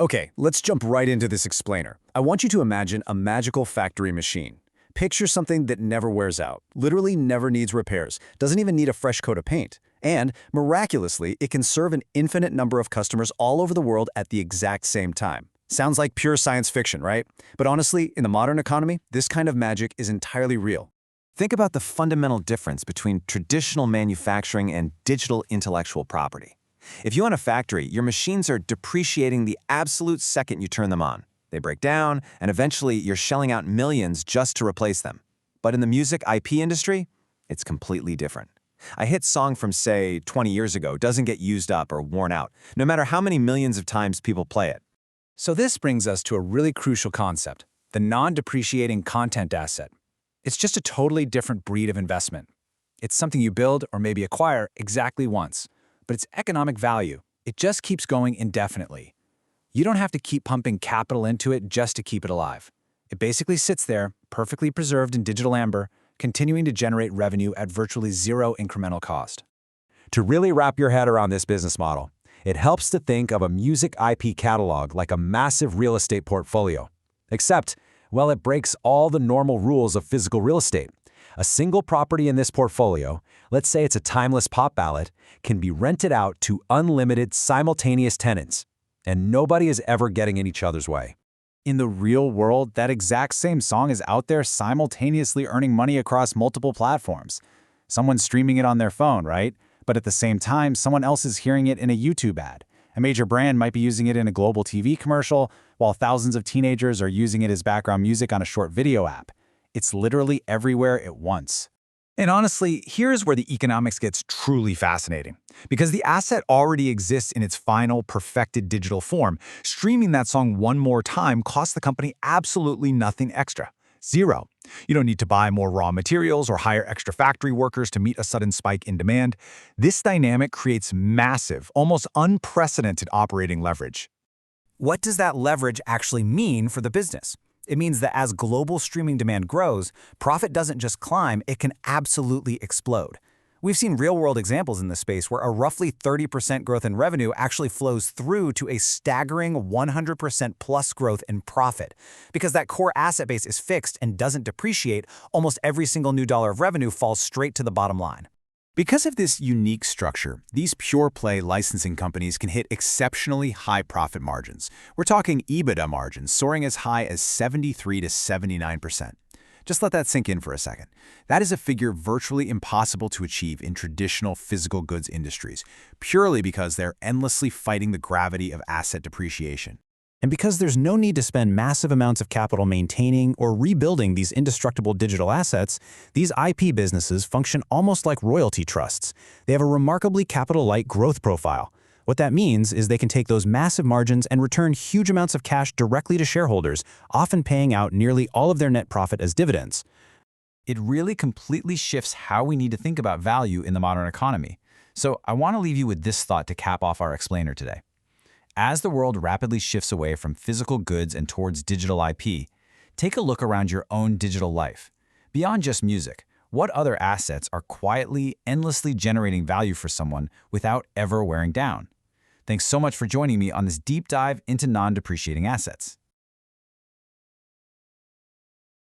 Okay, let's jump right into this explainer. I want you to imagine a magical factory machine. Picture something that never wears out, literally never needs repairs, doesn't even need a fresh coat of paint. And, miraculously, it can serve an infinite number of customers all over the world at the exact same time. Sounds like pure science fiction, right? But honestly, in the modern economy, this kind of magic is entirely real. Think about the fundamental difference between traditional manufacturing and digital intellectual property. If you own a factory, your machines are depreciating the absolute second you turn them on. They break down, and eventually you're shelling out millions just to replace them. But in the music IP industry, it's completely different. A hit song from, say, 20 years ago doesn't get used up or worn out, no matter how many millions of times people play it. So this brings us to a really crucial concept, the non-depreciating content asset. It's just a totally different breed of investment. It's something you build or maybe acquire exactly once, but its economic value, it just keeps going indefinitely. You don't have to keep pumping capital into it just to keep it alive. It basically sits there, perfectly preserved in digital amber, continuing to generate revenue at virtually zero incremental cost. To really wrap your head around this business model, it helps to think of a music IP catalog like a massive real estate portfolio. Except, well, it breaks all the normal rules of physical real estate. A single property in this portfolio, let's say it's a timeless pop ballad, can be rented out to unlimited simultaneous tenants, and nobody is ever getting in each other's way. In the real world, that exact same song is out there simultaneously earning money across multiple platforms. Someone's streaming it on their phone, right? But at the same time, someone else is hearing it in a YouTube ad. A major brand might be using it in a global TV commercial, while thousands of teenagers are using it as background music on a short video app. It's literally everywhere at once. And honestly, here's where the economics gets truly fascinating. Because the asset already exists in its final, perfected digital form, streaming that song one more time costs the company absolutely nothing extra. Zero. You don't need to buy more raw materials or hire extra factory workers to meet a sudden spike in demand. This dynamic creates massive, almost unprecedented operating leverage. What does that leverage actually mean for the business? It means that as global streaming demand grows, profit doesn't just climb, it can absolutely explode. We've seen real-world examples in this space where a roughly 30% growth in revenue actually flows through to a staggering 100% plus growth in profit. Because that core asset base is fixed and doesn't depreciate, almost every single new dollar of revenue falls straight to the bottom line. Because of this unique structure, these pure-play licensing companies can hit exceptionally high profit margins. We're talking EBITDA margins soaring as high as 73 to 79%. Just let that sink in for a second. That is a figure virtually impossible to achieve in traditional physical goods industries, purely because they're endlessly fighting the gravity of asset depreciation. And because there's no need to spend massive amounts of capital maintaining or rebuilding these indestructible digital assets, these IP businesses function almost like royalty trusts. They have a remarkably capital-light growth profile. What that means is they can take those massive margins and return huge amounts of cash directly to shareholders, often paying out nearly all of their net profit as dividends. It really completely shifts how we need to think about value in the modern economy. So I want to leave you with this thought to cap off our explainer today. As the world rapidly shifts away from physical goods and towards digital IP, take a look around your own digital life. Beyond just music, what other assets are quietly, endlessly generating value for someone without ever wearing down? Thanks so much for joining me on this deep dive into non-depreciating assets.